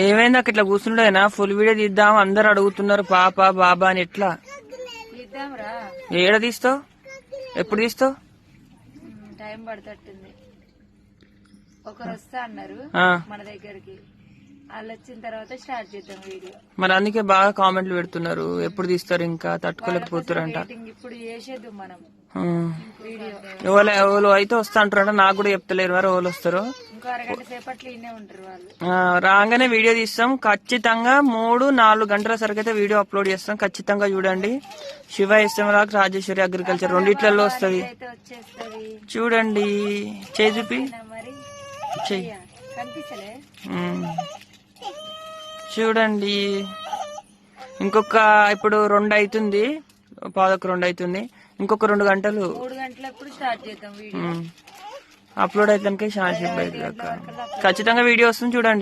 ఏమైంది అక్క ఇట్లా కూర్చుండేనా? ఫుల్ వీడియో తీద్దాం అందరు అడుగుతున్నారు పాప బాబా అని. ఎట్లా ఏడ తీస్తావు? ఎప్పుడు తీస్తావు? టైం పడుతుంది. ఒకరు వస్తా అన్నారు మన దగ్గరికి, వాళ్ళు వచ్చిన తర్వాత స్టార్ట్ చేద్దాం వీడియో. మరి అందుకే బాగా కామెంట్లు పెడుతున్నారు ఎప్పుడు తీస్తారు, ఇంకా తట్టుకోలేకపోతారంట. ఇప్పుడు చేసేద్దాం మనం ఎవరు అయితే వస్తా అంటారంట, నాకు కూడా చెప్తలేరు మరి ఎవరు వస్తారు. ఇంకో అరగంట సేపట్లో ఇన్నే ఉంటారు వాళ్ళు. రాగానే వీడియో తీస్తాం ఖచ్చితంగా. 3-4 గంటల సరికి అయితే వీడియో అప్లోడ్ చేస్తాం. ఖచ్చితంగా చూడండి. శివ ఎస్ఎంలాగ్ రాజేశ్వరి అగ్రికల్చర్ రెండిట్లలో వస్తుంది. చూడండి చేయి చూపి చెయ్యి చూడండి. ఇంకొక ఇప్పుడు 2 అవుతుంది, 2:15 అవుతుంది. ఇంకొక 2 గంటలు 3 గంటలప్పుడు స్టార్ట్ చేద్దాం వీడియో. అప్లోడ్ అయితే షార్ట్ అవుతుంది. ఖచ్చితంగా వీడియో వస్తుంది చూడండి.